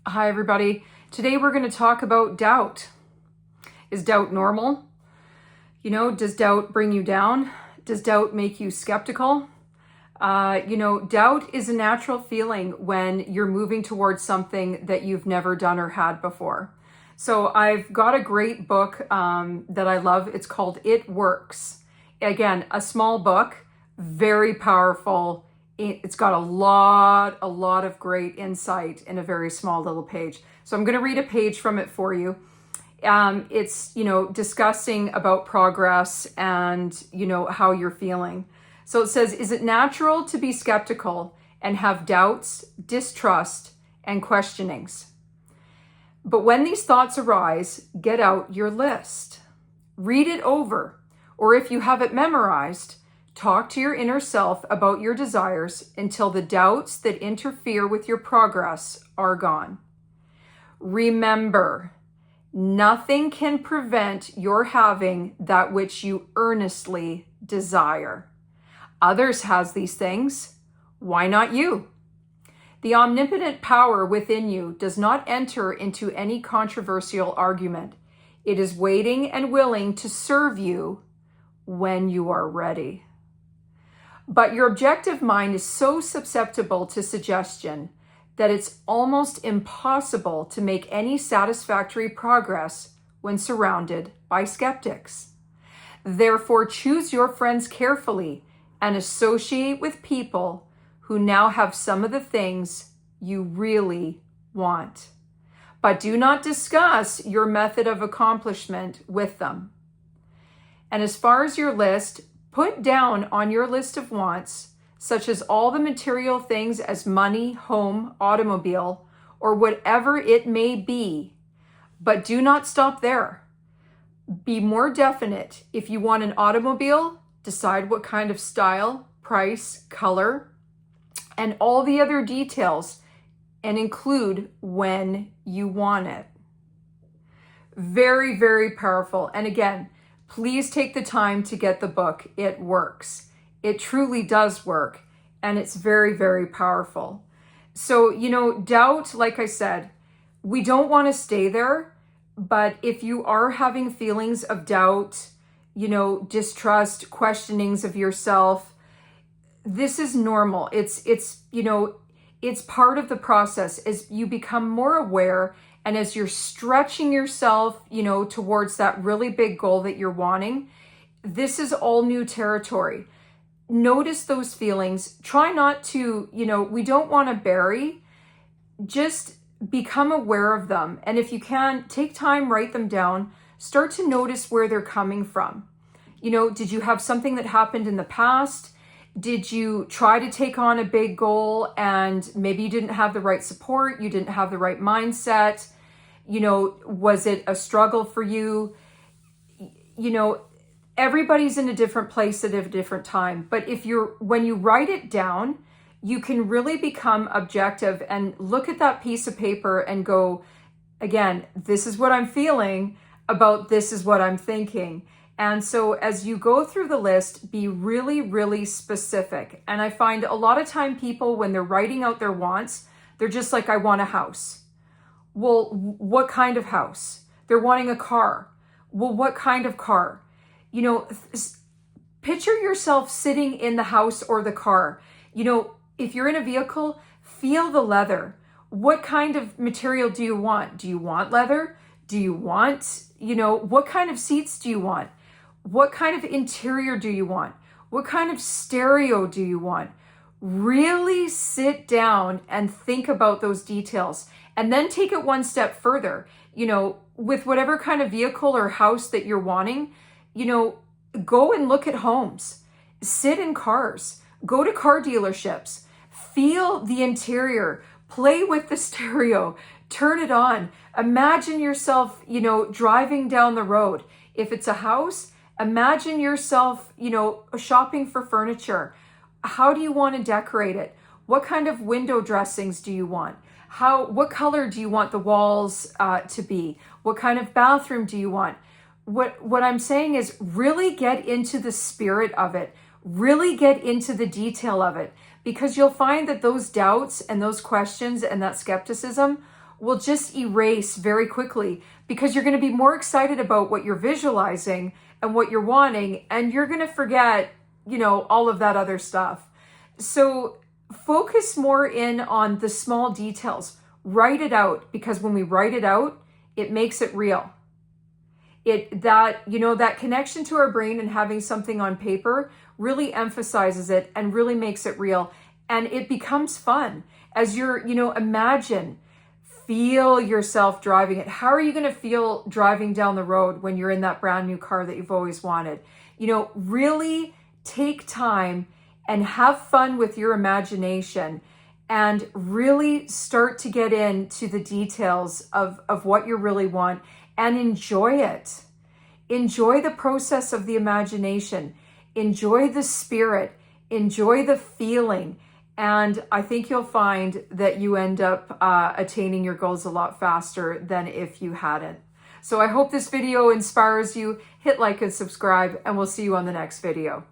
Hi, everybody. Today we're going to talk about doubt. Is doubt normal? Does doubt bring you down? Does doubt make you skeptical? Doubt is a natural feeling when you're moving towards something that you've never done or had before. So I've got a great book that I love. It's called It Works. Again, a small book, very powerful. It's got a lot of great insight in a very small little page. So I'm going to read a page from it for you. It's, discussing about progress and, how you're feeling. So it says, is it natural to be skeptical and have doubts, distrust, and questionings? But when these thoughts arise, get out your list. Read it over, or if you have it memorized, talk to your inner self about your desires until the doubts that interfere with your progress are gone. Remember, nothing can prevent your having that which you earnestly desire. Others has these things. Why not you? The omnipotent power within you does not enter into any controversial argument. It is waiting and willing to serve you when you are ready. But your objective mind is so susceptible to suggestion that it's almost impossible to make any satisfactory progress when surrounded by skeptics. Therefore, choose your friends carefully and associate with people who now have some of the things you really want. But do not discuss your method of accomplishment with them. And as far as your list, put down on your list of wants, such as all the material things as money, home, automobile, or whatever it may be. But do not stop there. Be more definite. If you want an automobile, decide what kind of style, price, color, and all the other details, and include when you want it. Very, very powerful. And again, please take the time to get the book. It works. It truly does work. And it's very, very powerful. So, doubt, like I said, we don't want to stay there. But if you are having feelings of doubt, distrust, questionings of yourself, this is normal. It's part of the process as you become more aware. And as you're stretching yourself, towards that really big goal that you're wanting, this is all new territory. Notice those feelings. Try not to, we don't want to bury, just become aware of them. And if you can, take time, write them down, start to notice where they're coming from. Did you have something that happened in the past? Did you try to take on a big goal and maybe you didn't have the right support? You didn't have the right mindset? Was it a struggle for you? Everybody's in a different place at a different time. But when you write it down, you can really become objective and look at that piece of paper and go, again, this is what I'm feeling about, this is what I'm thinking. And so as you go through the list, be really, really specific. And I find a lot of time people, when they're writing out their wants, they're just like, I want a house. Well, what kind of house? They're wanting a car. Well, what kind of car? Picture yourself sitting in the house or the car. If you're in a vehicle, feel the leather. What kind of material do you want? Do you want leather? Do you want, what kind of seats do you want? What kind of interior do you want? What kind of stereo do you want? Really sit down and think about those details and then take it one step further. With whatever kind of vehicle or house that you're wanting, go and look at homes, sit in cars, go to car dealerships, feel the interior, play with the stereo, turn it on. Imagine yourself, driving down the road. If it's a house, imagine yourself, shopping for furniture. How do you want to decorate it? What kind of window dressings do you want? What color do you want the walls to be? What kind of bathroom do you want? What I'm saying is really get into the spirit of it. Really get into the detail of it, because you'll find that those doubts and those questions and that skepticism will just erase very quickly, because you're going to be more excited about what you're visualizing and what you're wanting, and you're going to forget, all of that other stuff. So focus more in on the small details. Write it out, because when we write it out, it makes it real. That connection to our brain and having something on paper really emphasizes it and really makes it real. And it becomes fun as you're, feel yourself driving it. How are you going to feel driving down the road when you're in that brand new car that you've always wanted? Really take time and have fun with your imagination, and really start to get into the details of what you really want, and enjoy it. Enjoy the process of the imagination. Enjoy the spirit. Enjoy the feeling. And I think you'll find that you end up attaining your goals a lot faster than if you hadn't. So I hope this video inspires you. Hit like and subscribe, and we'll see you on the next video.